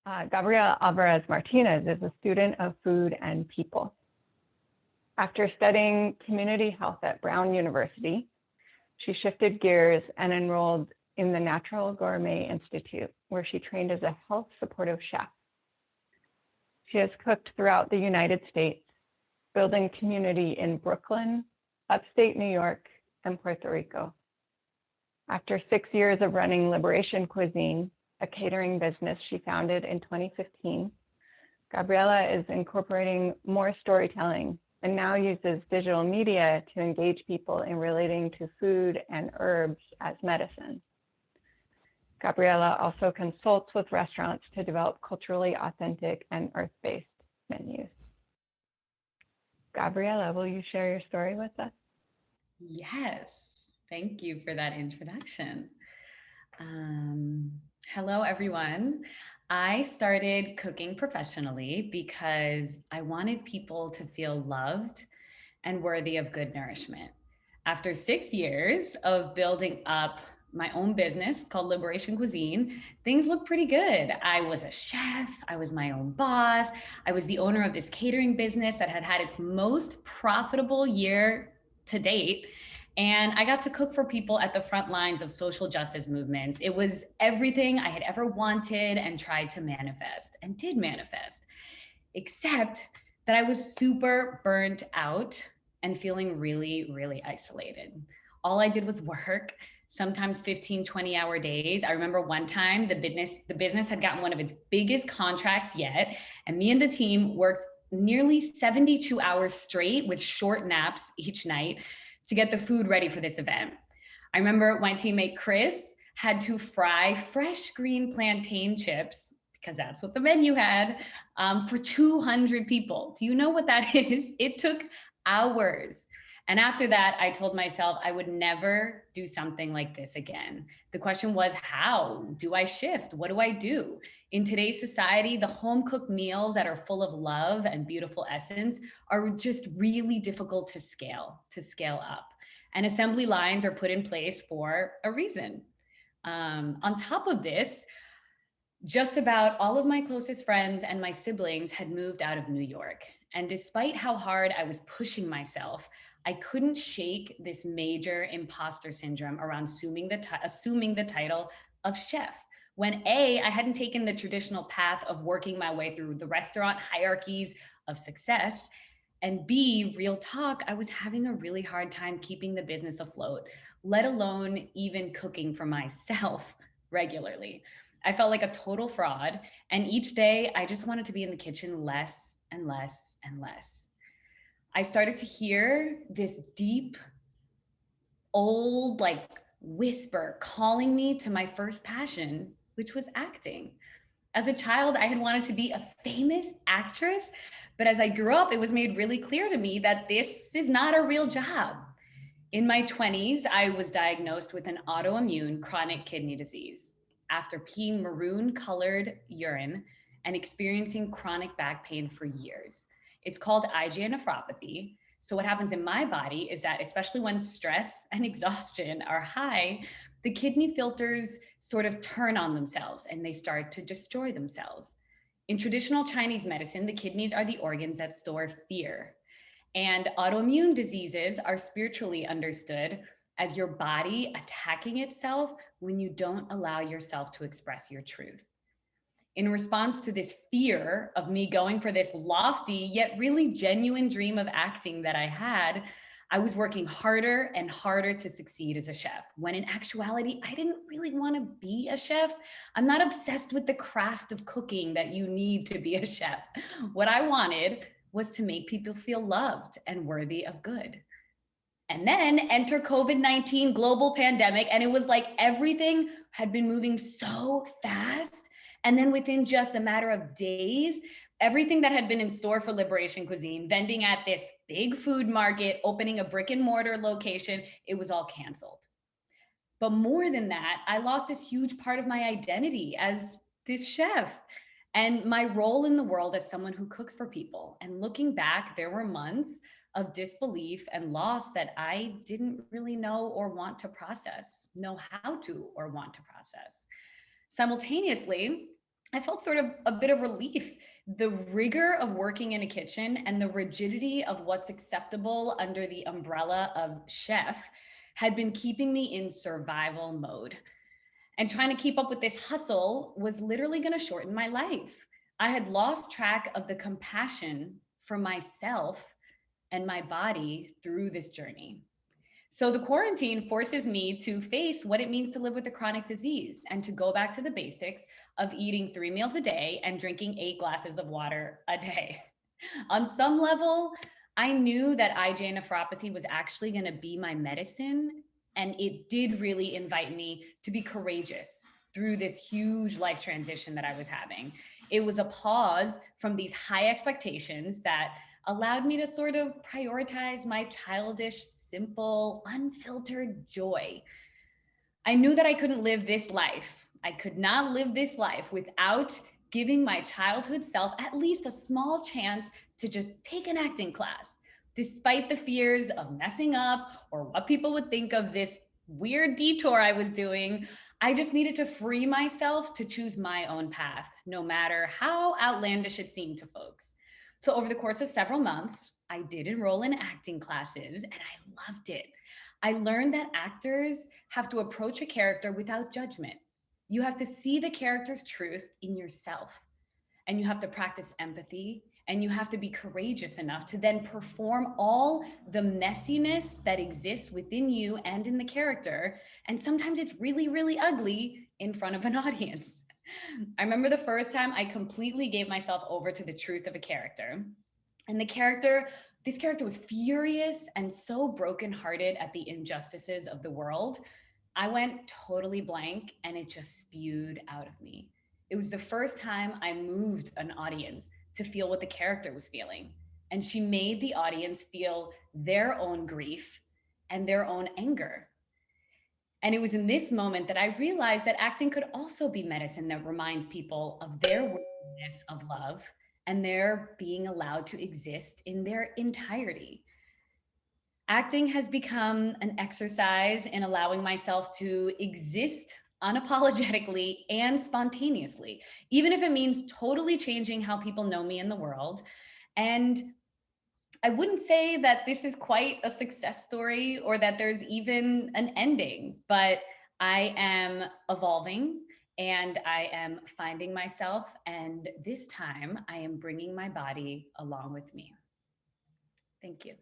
Gabriela Alvarez Martinez is a student of food and people. After studying community health at Brown University, she shifted gears and enrolled in the Natural Gourmet Institute, where she trained as a health supportive chef. She has cooked throughout the United States, building community in Brooklyn, upstate New York, and Puerto Rico. After 6 years of running Liberation Cuisine, a catering business she founded in 2015, Gabriela is incorporating more storytelling and now uses digital media to engage people in relating to food and herbs as medicine. Gabriela also consults with restaurants to develop culturally authentic and earth-based menus. Gabriela, will you share your story with us? Yes, thank you for that introduction. Hello, everyone. I started cooking professionally because I wanted people to feel loved and worthy of good nourishment. After 6 years of building up my own business called Liberation Cuisine, things looked pretty good. I was a chef, I was my own boss, I was the owner of this catering business that had had its most profitable year to date. And I got to cook for people at the front lines of social justice movements. It was everything I had ever wanted and tried to manifest and did manifest, except that I was super burnt out and feeling really, really isolated. All I did was work, sometimes 15, 20-hour days. I remember one time the business had gotten one of its biggest contracts yet, and me and the team worked nearly 72 hours straight with short naps each night to get the food ready for this event. I remember my teammate Chris had to fry fresh green plantain chips, because that's what the menu had, for 200 people. Do you know what that is? It took hours. And after that, I told myself I would never do something like this again. The question was, how do I shift? What do I do? In today's society, the home cooked meals that are full of love and beautiful essence are just really difficult to scale up. And assembly lines are put in place for a reason. On top of this, just about all of my closest friends and my siblings had moved out of New York. And despite how hard I was pushing myself, I couldn't shake this major imposter syndrome around assuming the title of chef. When A, I hadn't taken the traditional path of working my way through the restaurant hierarchies of success, and B, real talk, I was having a really hard time keeping the business afloat, let alone even cooking for myself regularly. I felt like a total fraud, and each day I just wanted to be in the kitchen less and less and less. I started to hear this deep, old, whisper calling me to my first passion, which was acting. As a child, I had wanted to be a famous actress, but as I grew up, it was made really clear to me that this is not a real job. In my 20s, I was diagnosed with an autoimmune chronic kidney disease after peeing maroon-colored urine and experiencing chronic back pain for years. It's called IgA nephropathy. So what happens in my body is that, especially when stress and exhaustion are high, the kidney filters sort of turn on themselves and they start to destroy themselves. In traditional Chinese medicine, the kidneys are the organs that store fear. And autoimmune diseases are spiritually understood as your body attacking itself when you don't allow yourself to express your truth. In response to this fear of me going for this lofty yet really genuine dream of acting that I had, I was working harder and harder to succeed as a chef, when in actuality, I didn't really want to be a chef. I'm not obsessed with the craft of cooking that you need to be a chef. What I wanted was to make people feel loved and worthy of good. And then enter COVID-19 global pandemic, and it was like everything had been moving so fast. And then within just a matter of days, everything that had been in store for Liberation Cuisine, vending at this big food market, opening a brick and mortar location, it was all canceled. But more than that, I lost this huge part of my identity as this chef and my role in the world as someone who cooks for people. And looking back, there were months of disbelief and loss that I didn't really know or want to process. Simultaneously, I felt sort of a bit of relief. The rigor of working in a kitchen and the rigidity of what's acceptable under the umbrella of chef had been keeping me in survival mode. And trying to keep up with this hustle was literally going to shorten my life. I had lost track of the compassion for myself and my body through this journey. So the quarantine forces me to face what it means to live with a chronic disease and to go back to the basics of eating 3 meals a day and drinking 8 glasses of water a day. On some level, I knew that IgA nephropathy was actually going to be my medicine. And it did really invite me to be courageous through this huge life transition that I was having. It was a pause from these high expectations that allowed me to sort of prioritize my childish, simple, unfiltered joy. I knew that I couldn't live this life. I could not live this life without giving my childhood self at least a small chance to just take an acting class, despite the fears of messing up or what people would think of this weird detour I was doing. I just needed to free myself to choose my own path, no matter how outlandish it seemed to folks. So over the course of several months, I did enroll in acting classes and I loved it. I learned that actors have to approach a character without judgment. You have to see the character's truth in yourself, and you have to practice empathy, and you have to be courageous enough to then perform all the messiness that exists within you and in the character. And sometimes it's really, really ugly in front of an audience. I remember the first time I completely gave myself over to the truth of a character. And this character was furious and so brokenhearted at the injustices of the world. I went totally blank and it just spewed out of me. It was the first time I moved an audience to feel what the character was feeling. And she made the audience feel their own grief and their own anger. And it was in this moment that I realized that acting could also be medicine that reminds people of their worthiness of love and their being allowed to exist in their entirety. Acting has become an exercise in allowing myself to exist unapologetically and spontaneously, even if it means totally changing how people know me in the world. And I wouldn't say that this is quite a success story or that there's even an ending, but I am evolving and I am finding myself. And this time I am bringing my body along with me. Thank you.